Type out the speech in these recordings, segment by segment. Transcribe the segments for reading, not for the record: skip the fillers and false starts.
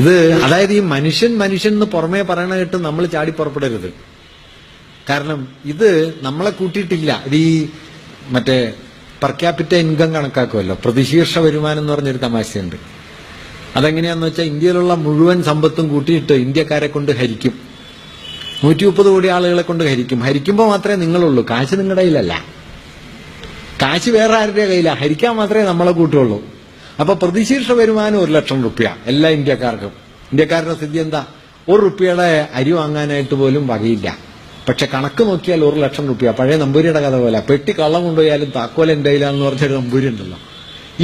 ഇത് അതായത് ഈ മനുഷ്യൻ എന്ന് പുറമേ പറയണ കേട്ട് നമ്മൾ ചാടി പുറപ്പെടരുത്. കാരണം ഇത് നമ്മളെ കൂട്ടിയിട്ടില്ല. ഇത് ഈ മറ്റേ പെർ ക്യാപിറ്റ ഇൻകം കണക്കാക്കുമല്ലോ, പ്രതിശീർഷ വരുമാനം എന്ന് പറഞ്ഞൊരു തമാശയുണ്ട്. അതെങ്ങനെയാന്ന് വെച്ചാൽ ഇന്ത്യയിലുള്ള മുഴുവൻ സമ്പത്തും കൂട്ടിയിട്ട് ഇന്ത്യക്കാരെ കൊണ്ട് ഹരിക്കും. 130 കോടി ആളുകളെ കൊണ്ട് ഹരിക്കും. ഹരിക്കുമ്പോൾ മാത്രമേ നിങ്ങളുള്ളൂ, കാശ് നിങ്ങളുടെ കയ്യിലല്ല. കാശ് വേറെ ആരുടെ കയ്യിലാണ്, ഹരിക്കാൻ മാത്രമേ നമ്മളെ കൂട്ടുള്ളൂ. അപ്പൊ പ്രതിശീർഷ വരുമാനം 1 ലക്ഷം റുപ്യ എല്ലാ ഇന്ത്യക്കാർക്കും. ഇന്ത്യക്കാരുടെ സ്ഥിതി എന്താ? 1 റുപ്യയുടെ അരി വാങ്ങാനായിട്ട് പോലും വകയില്ല. പക്ഷെ കണക്ക് നോക്കിയാൽ 1 ലക്ഷം റുപ്യ. പഴയ നമ്പൂരിയുടെ കഥ പോലെ പെട്ടി കള്ളം കൊണ്ടുപോയാലും താക്കോൽ എൻ്റെ കയ്യിലാന്ന് പറഞ്ഞൊരു നമ്പൂരി ഉണ്ടല്ലോ.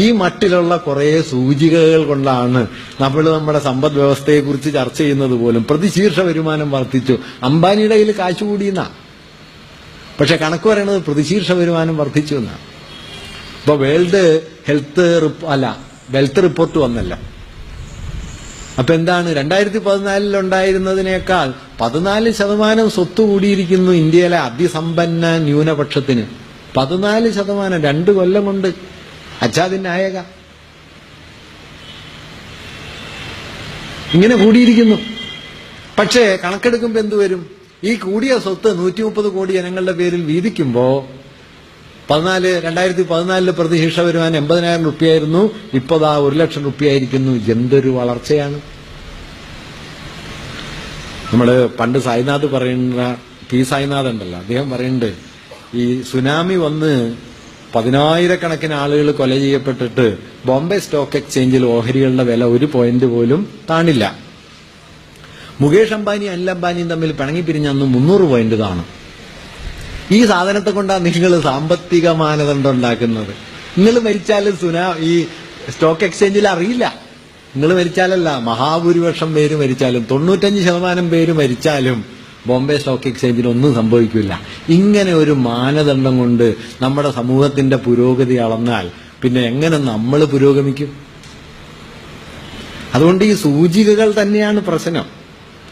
ഈ മട്ടിലുള്ള കുറെ സൂചികകൾ കൊണ്ടാണ് നമ്മൾ നമ്മുടെ സമ്പദ് വ്യവസ്ഥയെക്കുറിച്ച് ചർച്ച ചെയ്യുന്നത് പോലും. പ്രതിശീർഷ വരുമാനം വർദ്ധിച്ചു, അംബാനിയുടെ കയ്യിൽ കാശ് കൂടിയെന്നാ. പക്ഷെ കണക്ക് പറയണത് പ്രതിശീർഷ വരുമാനം വർദ്ധിച്ചു എന്നാണ്. ഇപ്പൊ വേൾഡ് വെൽത്ത് റിപ്പോർട്ട് വന്നല്ലോ. അപ്പൊ എന്താണ്? 2014 ഉണ്ടായിരുന്നതിനേക്കാൾ 14% സ്വത്ത് കൂടിയിരിക്കുന്നു ഇന്ത്യയിലെ അതിസമ്പന്ന ന്യൂനപക്ഷത്തിന്. 14%, 2 കൊല്ലം കൊണ്ട്. അച്ഛാദിനായക ഇങ്ങനെ കൂടിയിരിക്കുന്നു. പക്ഷേ കണക്കെടുക്കുമ്പോ എന്തുവരും? ഈ കൂടിയ സ്വത്ത് 130 കോടി ജനങ്ങളുടെ പേരിൽ വീതിക്കുമ്പോ 2014 പ്രതിശീർഷ വരുമാനം 80,000 റുപ്യായിരുന്നു. ഇപ്പൊ 1 ലക്ഷം റുപ്യായിരിക്കുന്നു. എന്തൊരു വളർച്ചയാണ്! നമ്മള് പണ്ട് സായിനാഥ് പറയുന്ന സായിനാഥ് ഉണ്ടല്ലോ, അദ്ദേഹം പറയുന്നുണ്ട്, ഈ സുനാമി വന്ന് 10,000-കണക്കിന് ആളുകൾ കൊല ചെയ്യപ്പെട്ടിട്ട് ബോംബെ സ്റ്റോക്ക് എക്സ്ചേഞ്ചിൽ ഓഹരികളുടെ വില 1 പോയിന്റ് പോലും താണില്ല. മുകേഷ് അംബാനി അനിൽ അംബാനിയും തമ്മിൽ പിണങ്ങിപ്പിരിഞ്ഞ അന്ന് 300 പോയിന്റ് കാണും. ഈ സാധനത്തെ കൊണ്ടാണ് നിങ്ങൾ സാമ്പത്തിക മാനദണ്ഡം ഉണ്ടാക്കുന്നത്. നിങ്ങൾ മരിച്ചാലും ഈ സ്റ്റോക്ക് എക്സ്ചേഞ്ചിൽ അറിയില്ല. നിങ്ങൾ മരിച്ചാലല്ല, മഹാഭൂരിപക്ഷം പേര് മരിച്ചാലും, 95% പേര് മരിച്ചാലും ബോംബെ സ്റ്റോക്ക് എക്സ്ചേഞ്ചിൽ ഒന്നും സംഭവിക്കില്ല. ഇങ്ങനെ ഒരു മാനദണ്ഡം കൊണ്ട് നമ്മുടെ സമൂഹത്തിന്റെ പുരോഗതി അളന്നാൽ പിന്നെ എങ്ങനെ നമ്മൾ പുരോഗമിക്കും? അതുകൊണ്ട് ഈ സൂചികകൾ തന്നെയാണ് പ്രശ്നം.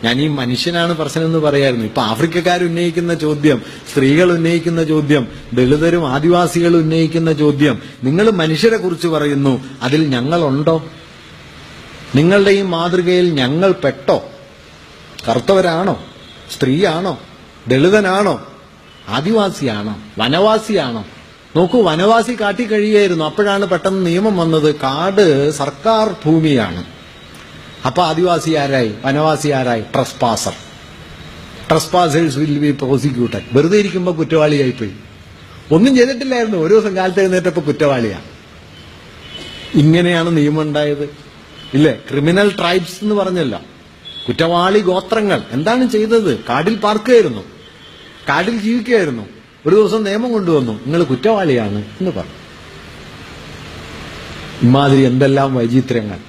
ഞാൻ ഈ മനുഷ്യനാണ് പ്രശ്നം എന്ന് പറയായിരുന്നു. ഇപ്പൊ ആഫ്രിക്കക്കാർ ഉന്നയിക്കുന്ന ചോദ്യം, സ്ത്രീകൾ ഉന്നയിക്കുന്ന ചോദ്യം, ദളിതരും ആദിവാസികൾ ഉന്നയിക്കുന്ന ചോദ്യം, നിങ്ങൾ മനുഷ്യരെ കുറിച്ച് പറയുന്നു, അതിൽ ഞങ്ങളുണ്ടോ? നിങ്ങളുടെ ഈ മാതൃകയിൽ ഞങ്ങൾ പെട്ടോ? കറുത്തവരാണോ? സ്ത്രീയാണോ? ദളിതനാണോ? ആദിവാസിയാണോ? വനവാസിയാണോ? നോക്കൂ, വനവാസി കാട്ടി കഴിയുകയായിരുന്നു. അപ്പോഴാണ് പെട്ടെന്ന് നിയമം വന്നത്, കാട് സർക്കാർ ഭൂമിയാണ്. അപ്പൊ ആദിവാസി ആരായി? വനവാസി ആരായി? Trespassers will be prosecuted. വെറുതെ ഇരിക്കുമ്പോ കുറ്റവാളിയായിപ്പോയി. ഒന്നും ചെയ്തിട്ടില്ലായിരുന്നു, ഒരു ദിവസം കാലത്ത് എഴുന്നേറ്റപ്പോ കുറ്റവാളിയാ. ഇങ്ങനെയാണ് നിയമം ഉണ്ടായത്, ഇല്ലേ? ക്രിമിനൽ ട്രൈബ്സ് എന്ന് പറഞ്ഞല്ലോ, കുറ്റവാളി ഗോത്രങ്ങൾ. എന്താണ് ചെയ്തത്? കാടിൽ പാർക്കുകയായിരുന്നു, കാടിൽ ജീവിക്കുകയായിരുന്നു. ഒരു ദിവസം നിയമം കൊണ്ടുവന്നു, നിങ്ങൾ കുറ്റവാളിയാണ് എന്ന് പറഞ്ഞു. ഇമാതിരി എന്തെല്ലാം വൈചിത്ര്യങ്ങൾ!